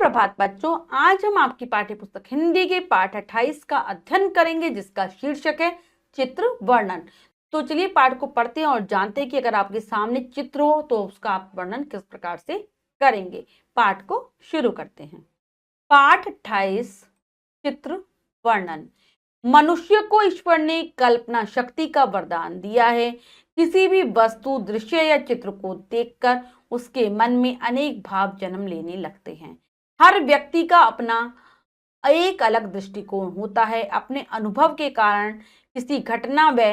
सुप्रभात बच्चों, आज हम आपकी पाठ्य पुस्तक हिंदी के पाठ 28 का अध्ययन करेंगे जिसका शीर्षक है चित्र वर्णन। तो चलिए पाठ को पढ़ते हैं और जानते हैं कि अगर आपके सामने चित्र हो तो उसका आप वर्णन किस प्रकार से करेंगे। पाठ को शुरू करते हैं। पाठ 28 चित्र वर्णन। मनुष्य को ईश्वर ने कल्पना शक्ति का वरदान दिया है। किसी भी वस्तु, दृश्य या चित्र को देखकर उसके मन में अनेक भाव जन्म लेने लगते हैं। हर व्यक्ति का अपना एक अलग दृष्टिकोण होता है। अपने अनुभव के कारण किसी घटना व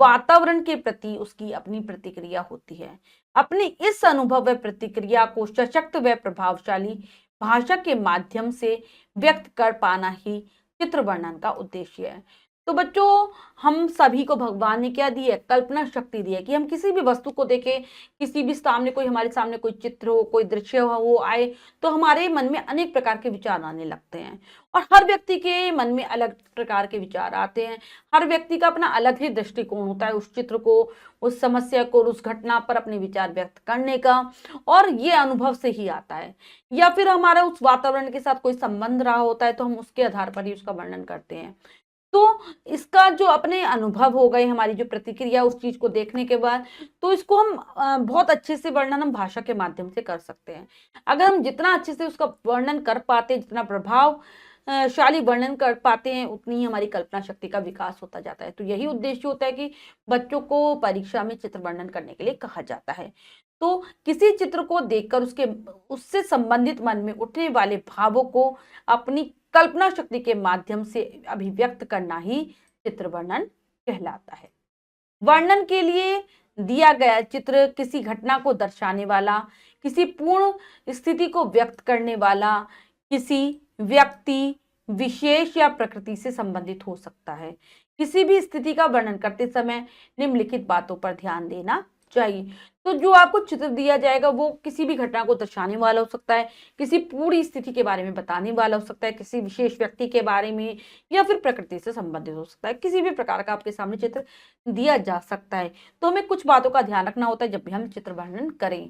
वातावरण के प्रति उसकी अपनी प्रतिक्रिया होती है। अपने इस अनुभव व प्रतिक्रिया को सशक्त व प्रभावशाली भाषा के माध्यम से व्यक्त कर पाना ही चित्र वर्णन का उद्देश्य है। तो बच्चों, हम सभी को भगवान ने क्या दी है? कल्पना शक्ति दी है कि हम किसी भी वस्तु को देखें, किसी भी सामने कोई हमारे सामने कोई चित्र हो, कोई दृश्य हो, वो आए तो हमारे मन में अनेक प्रकार के विचार आने लगते हैं। और हर व्यक्ति के मन में अलग प्रकार के विचार आते हैं। हर व्यक्ति का अपना अलग ही दृष्टिकोण होता है उस चित्र को, उस समस्या को, उस घटना पर अपने विचार व्यक्त करने का। और ये अनुभव से ही आता है, या फिर हमारा उस वातावरण के साथ कोई संबंध रहा होता है तो हम उसके आधार पर ही उसका वर्णन करते हैं। तो इसका जो अपने अनुभव हो गए, हमारी जो प्रतिक्रिया उस चीज को देखने के बाद, तो इसको हम बहुत अच्छे से वर्णन हम भाषा के माध्यम से कर सकते हैं। अगर हम जितना अच्छे से उसका वर्णन कर पाते हैं, जितना प्रभावशाली वर्णन कर पाते हैं, उतनी ही हमारी कल्पना शक्ति का विकास होता जाता है। तो यही उद्देश्य होता है कि बच्चों को परीक्षा में चित्र वर्णन करने के लिए कहा जाता है। तो किसी चित्र को देखकर उससे संबंधित मन में उठने वाले भावों को अपनी कल्पना शक्ति के माध्यम से अभिव्यक्त करना ही चित्र वर्णन कहलाता है। वर्णन के लिए दिया गया चित्र किसी घटना को दर्शाने वाला, किसी पूर्ण स्थिति को व्यक्त करने वाला, किसी व्यक्ति, विशेष या प्रकृति से संबंधित हो सकता है। किसी भी स्थिति का वर्णन करते समय निम्नलिखित बातों पर ध्यान देना चाहिए। तो जो आपको चित्र दिया जाएगा वो किसी भी घटना को दर्शाने वाला हो सकता है, किसी पूरी स्थिति के बारे में बताने वाला हो सकता है, किसी विशेष व्यक्ति के बारे में, या फिर प्रकृति से संबंधित हो सकता है। किसी भी प्रकार का आपके सामने चित्र दिया जा सकता है। तो हमें कुछ बातों का ध्यान रखना होता है जब भी हम चित्र वर्णन करें।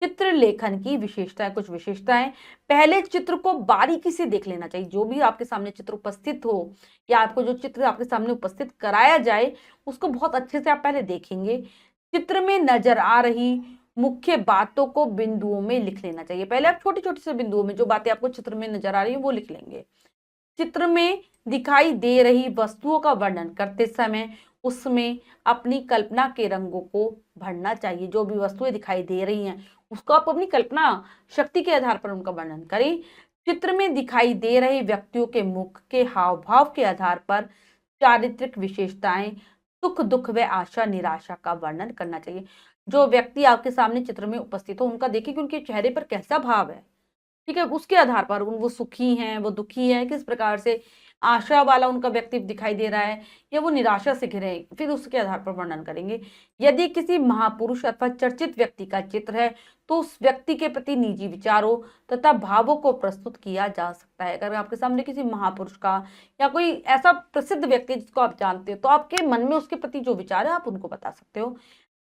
चित्र लेखन की विशेषताएं, कुछ विशेषताएं। पहले चित्र को बारीकी से देख लेना चाहिए। जो भी आपके सामने चित्र उपस्थित हो या आपको जो चित्र आपके सामने उपस्थित कराया जाए उसको बहुत अच्छे से आप पहले देखेंगे। चित्र में नजर आ रही मुख्य बातों को बिंदुओं में लिख लेना चाहिए। पहले आप छोटे छोटे से बिंदुओं में जो बातें आपको चित्र में नजर आ रही है वो लिख लेंगे। चित्र में दिखाई दे रही वस्तुओं का वर्णन करते समय उसमें अपनी कल्पना के रंगों को भरना चाहिए। जो भी वस्तुएं दिखाई दे रही हैं उसको आप अपनी कल्पना शक्ति के आधार पर उनका वर्णन करें। चित्र में दिखाई दे रहे व्यक्तियों के मुख के हाव भाव के आधार पर चारित्रिक विशेषताएं, सुख दुख व आशा निराशा का वर्णन करना चाहिए। जो व्यक्ति आपके सामने चित्र में उपस्थित हो उनका देखिए कि उनके चेहरे पर कैसा भाव है, ठीक है। उसके आधार पर वो सुखी हैं, वो दुखी है, किस प्रकार से आशा वाला उनका व्यक्ति दिखाई दे रहा है, या वो निराशा से घिरे हैं, फिर उसके आधार पर वर्णन करेंगे। यदि किसी महापुरुष अथवा चर्चित व्यक्ति का चित्र है तो उस व्यक्ति के प्रति निजी विचारों तथा भावों को प्रस्तुत किया जा सकता है। अगर आपके सामने किसी महापुरुष का या कोई ऐसा प्रसिद्ध व्यक्ति जिसको आप जानते हो तो आपके मन में उसके प्रति जो विचार है आप उनको बता सकते हो।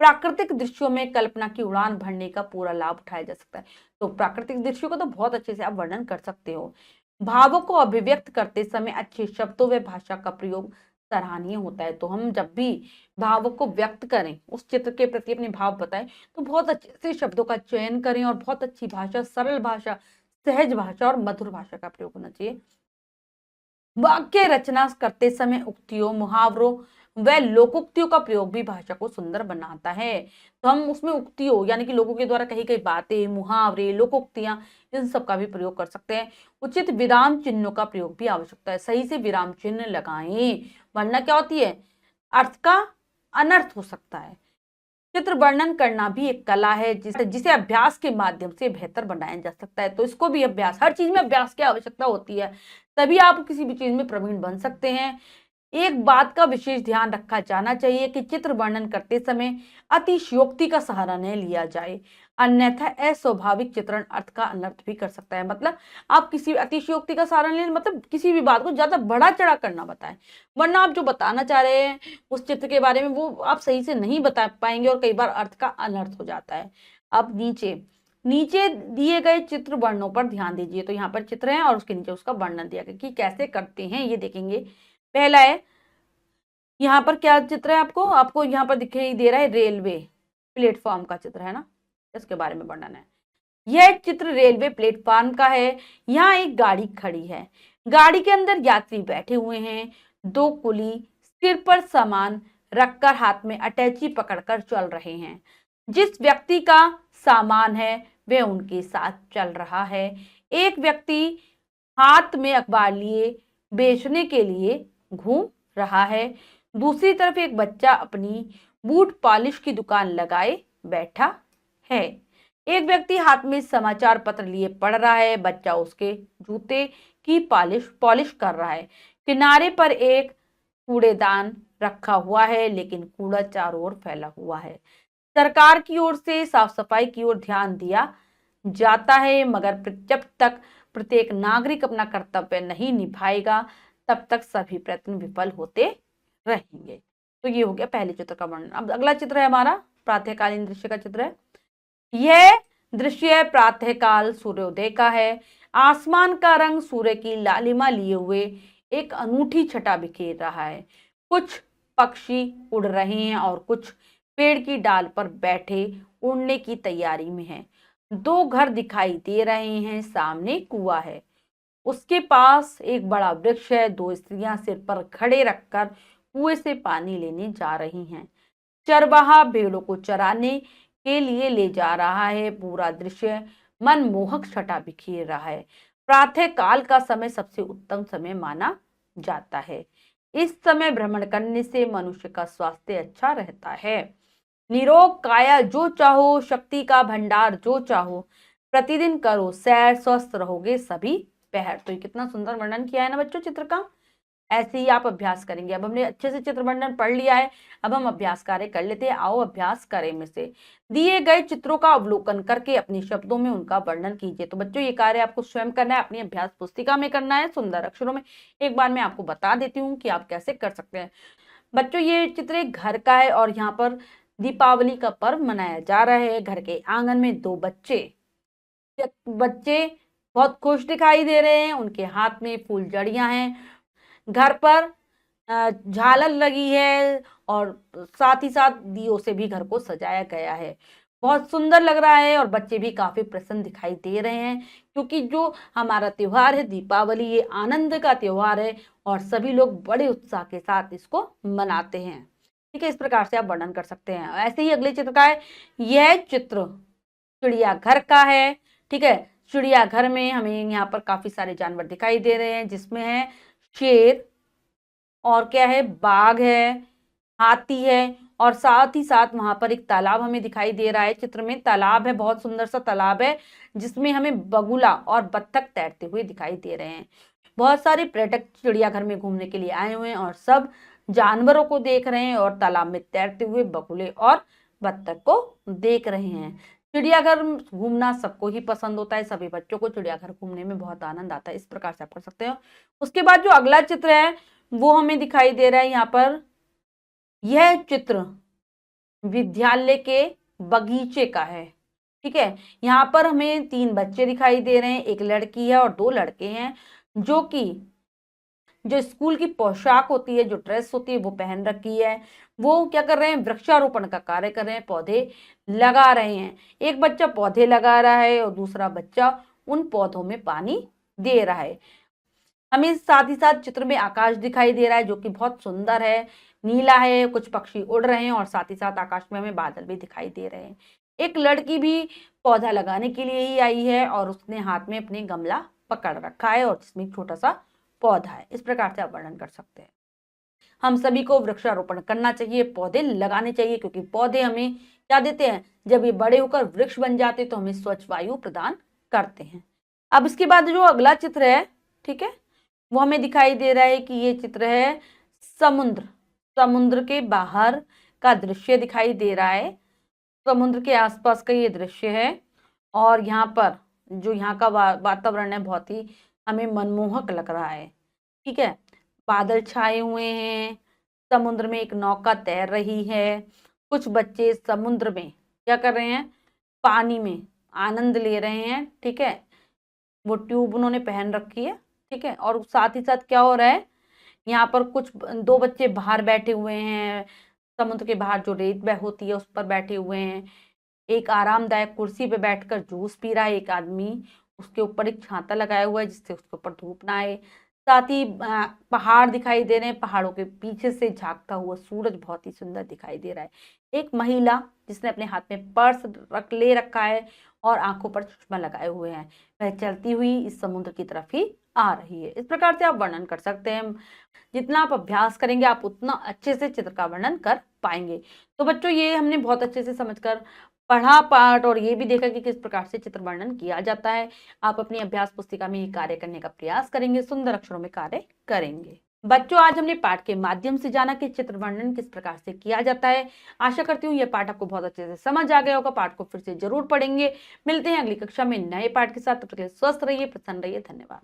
प्राकृतिक दृश्यों में कल्पना की उड़ान भरने का पूरा लाभ उठाया जा सकता है। तो प्राकृतिक दृश्यों का तो बहुत अच्छे से आप वर्णन कर सकते हो। भावों को अभिव्यक्त करते समय अच्छे शब्दों व भाषा का प्रयोग सराहनीय होता है। तो हम जब भी भावों को व्यक्त करें, उस चित्र के प्रति अपने भाव बताएं, तो बहुत अच्छे से शब्दों का चयन करें और बहुत अच्छी भाषा, सरल भाषा, सहज भाषा और मधुर भाषा का प्रयोग होना चाहिए। वाक्य रचना करते समय उक्तियों, मुहावरों व लोकोक्तियों का प्रयोग भी भाषा को सुंदर बनाता है। तो हम उसमें उक्तियों यानी कि लोगों के द्वारा कही गई बातें, मुहावरे, लोकोक्तियां, इन सब का भी प्रयोग कर सकते हैं। उचित विराम चिन्हों का प्रयोग भी आवश्यकता है। सही से विराम चिन्ह लगाएं, वरना क्या होती है, अर्थ का अनर्थ हो सकता है। चित्र वर्णन करना भी एक कला है जिसे अभ्यास के माध्यम से बेहतर बनाया जा सकता है। तो इसको भी अभ्यास, हर चीज में अभ्यास की आवश्यकता होती है, तभी आप किसी भी चीज में प्रवीण बन सकते हैं। एक बात का विशेष ध्यान रखा जाना चाहिए कि चित्र वर्णन करते समय अतिशयोक्ति का सहारा न लिया जाए, अन्यथा अस्वाभाविक चित्रण अर्थ का अनर्थ भी कर सकता है। मतलब आप किसी अतिशयोक्ति का सहारा लें, मतलब किसी भी बात को ज्यादा बढ़ा चढ़ा कर ना बताएं, वरना आप जो बताना चाह रहे हैं उस चित्र के बारे में वो आप सही से नहीं बता पाएंगे और कई बार अर्थ का अनर्थ हो जाता है। अब नीचे नीचे दिए गए चित्र वर्णों पर ध्यान दीजिए। तो यहाँ पर चित्र है और उसके नीचे उसका वर्णन दिया गया कि कैसे करते हैं, ये देखेंगे। पहला है, यहाँ पर क्या चित्र है, आपको यहाँ पर दिखाई दे रहा है रेलवे प्लेटफॉर्म का चित्र है ना, इसके बारे में वर्णन है। यह चित्र रेलवे प्लेटफॉर्म का है। यहाँ एक गाड़ी खड़ी है, गाड़ी के अंदर यात्री बैठे हुए हैं। दो कुली सिर पर सामान रखकर हाथ में अटैची पकड़कर चल रहे हैं। जिस व्यक्ति का सामान है वह उनके साथ चल रहा है। एक व्यक्ति हाथ में अखबार लिए बेचने के लिए घूम रहा है। दूसरी तरफ एक बच्चा अपनी बूट पॉलिश की दुकान लगाए बैठा है। एक व्यक्ति हाथ में समाचार पत्र लिए पढ़ रहा है। बच्चा उसके जूते की पॉलिश कर रहा है। किनारे पर एक कूड़ेदान रखा हुआ है, लेकिन कूड़ा चारों ओर फैला हुआ है। सरकार की ओर से साफ सफाई की ओर ध्यान दिया जाता है, मगर जब तक प्रत्येक नागरिक अपना कर्तव्य नहीं निभाएगा तब तक सभी प्रयत्न विफल होते रहेंगे। तो ये हो गया पहले चित्र का वर्णन। अब अगला चित्र है हमारा प्रातःकालीन दृश्य का चित्र है। यह दृश्य प्रातःकाल सूर्योदय का है। आसमान का रंग सूर्य की लालिमा लिए हुए एक अनूठी छटा बिखेर रहा है। कुछ पक्षी उड़ रहे हैं और कुछ पेड़ की डाल पर बैठे उड़ने की तैयारी में हैं। दो घर दिखाई दे रहे हैं, सामने कुआं है, उसके पास एक बड़ा वृक्ष है। दो स्त्रियां सिर पर खड़े रखकर कुएं से पानी लेने जा रही हैं। चरवाहा भेड़ों को चराने के लिए ले जा रहा है। पूरा दृश्य मनमोहक छटा बिखेर रहा है। प्रातः काल का समय सबसे उत्तम समय माना जाता है। इस समय भ्रमण करने से मनुष्य का स्वास्थ्य अच्छा रहता है। निरोग काया जो चाहो, शक्ति का भंडार जो चाहो, प्रतिदिन करो सैर, स्वस्थ रहोगे सभी पहर। तो ये कितना सुंदर वर्णन किया है ना बच्चों चित्र का। ऐसे ही आप अभ्यास करेंगे। अब हमने अच्छे से चित्र वर्णन पढ़ लिया है, अब हम अभ्यास कार्य कर लेते हैं। आओ अभ्यास करें में से दिए गए चित्रों का अवलोकन करके अपने शब्दों में उनका वर्णन कीजिए। तो बच्चों ये कार्य आपको स्वयं करना है, अपनी अभ्यास पुस्तिका में करना है, सुंदर अक्षरों में। एक बार मैं आपको बता देती हूँ कि आप कैसे कर सकते हैं। बच्चों ये चित्र एक घर का है और यहाँ पर दीपावली का पर्व मनाया जा रहा है। घर के आंगन में दो बच्चे बहुत खुश दिखाई दे रहे हैं, उनके हाथ में फूलझड़ियां हैं। घर पर झालर लगी है और साथ ही साथ दियों से भी घर को सजाया गया है। बहुत सुंदर लग रहा है और बच्चे भी काफी प्रसन्न दिखाई दे रहे हैं, क्योंकि जो हमारा त्योहार है दीपावली, ये आनंद का त्योहार है और सभी लोग बड़े उत्साह के साथ इसको मनाते हैं। ठीक है, इस प्रकार से आप वर्णन कर सकते हैं। ऐसे ही अगले चित्र का है। यह चित्र चिड़ियाघर का है। ठीक है, चिड़ियाघर में हमें यहाँ पर काफी सारे जानवर दिखाई दे रहे हैं, जिसमें है शेर और क्या है, बाघ है, हाथी है और साथ ही साथ वहां पर एक तालाब हमें दिखाई दे रहा है। चित्र में तालाब है, बहुत सुंदर सा तालाब है, जिसमें हमें बगुला और बत्तख तैरते हुए दिखाई दे रहे हैं। बहुत सारे पर्यटक चिड़ियाघर में घूमने के लिए आए हुए हैं और सब जानवरों को देख रहे हैं और तालाब में तैरते हुए बगुले और बत्तख को देख रहे हैं। चिड़ियाघर घूमना सबको ही पसंद होता है, सभी बच्चों को चिड़ियाघर घूमने में बहुत आनंद आता है। इस प्रकार से आप कर सकते हो। उसके बाद जो अगला चित्र है वो हमें दिखाई दे रहा है यहाँ पर। यह चित्र विद्यालय के बगीचे का है। ठीक है, यहाँ पर हमें तीन बच्चे दिखाई दे रहे हैं, एक लड़की है और दो लड़के हैं, जो स्कूल की पोशाक होती है, जो ड्रेस होती है वो पहन रखी है। वो क्या कर रहे हैं, वृक्षारोपण का कार्य कर रहे हैं, पौधे लगा रहे हैं। एक बच्चा पौधे लगा रहा है और दूसरा बच्चा उन पौधों में पानी दे रहा है। हमें साथ ही साथ चित्र में आकाश दिखाई दे रहा है, जो कि बहुत सुंदर है, नीला है, कुछ पक्षी उड़ रहे हैं और साथ ही साथ आकाश में हमें बादल भी दिखाई दे रहे हैं। एक लड़की भी पौधा लगाने के लिए ही आई है और उसने हाथ में अपने गमला पकड़ रखा है और जिसमें एक छोटा सा पौधा है। इस प्रकार से आप वर्णन कर सकते हैं। हम सभी को वृक्षारोपण करना चाहिए, पौधे लगाने चाहिए, क्योंकि पौधे हमें क्या देते हैं, जब ये बड़े होकर वृक्ष बन जाते तो हमें स्वच्छ वायु प्रदान करते हैं। अब इसके बाद जो अगला चित्र है, ठीक है, वो हमें दिखाई दे रहा है कि ये चित्र है समुद्र के बाहर का दृश्य दिखाई दे रहा है। समुद्र के आसपास का ये दृश्य है और यहाँ पर जो यहाँ का वातावरण है बहुत ही हमें मनमोहक लग रहा है। ठीक है, बादल छाए हुए हैं, समुद्र में एक नौका तैर रही है, कुछ बच्चे समुद्र में क्या कर रहे हैं, पानी में आनंद ले रहे हैं, ठीक है। वो ट्यूब उन्होंने पहन रखी है, ठीक है। और साथ ही साथ क्या हो रहा है, यहाँ पर कुछ 2 बच्चे बाहर बैठे हुए हैं, समुद्र के बाहर जो रेत होती है उस पर बैठे हुए हैं। एक आरामदायक कुर्सी पे बैठकर जूस पी रहा है एक आदमी, उसके ऊपर एक छाता लगाया हुआ है जिससे उसके ऊपर धूप ना आए। साथ ही पहाड़ दिखाई दे रहे हैं, पहाड़ों के पीछे से झांकता हुआ सूरज बहुत ही सुंदर दिखाई दे रहा है। एक महिला जिसने अपने हाथ में पर्स ले रखा है और आंखों पर चश्मा लगाए हुए हैं, वह चलती हुई इस समुद्र की तरफ ही आ रही है। इस प्रकार से आप वर्णन कर सकते हैं। जितना आप अभ्यास करेंगे आप उतना अच्छे से चित्र का वर्णन कर पाएंगे। तो बच्चों, ये हमने बहुत अच्छे से समझकर पढ़ा पाठ और ये भी देखा कि किस प्रकार से चित्र वर्णन किया जाता है। आप अपनी अभ्यास पुस्तिका में ये कार्य करने का प्रयास करेंगे, सुंदर अक्षरों में कार्य करेंगे। बच्चों, आज हमने पाठ के माध्यम से जाना कि चित्र वर्णन किस प्रकार से किया जाता है। आशा करती हूँ यह पाठ आपको बहुत अच्छे से समझ आ गया होगा। पाठ को फिर से जरूर पढ़ेंगे। मिलते हैं अगली कक्षा में नए पाठ के साथ। तब तक के लिए स्वस्थ रहिए, प्रसन्न रहिए। धन्यवाद।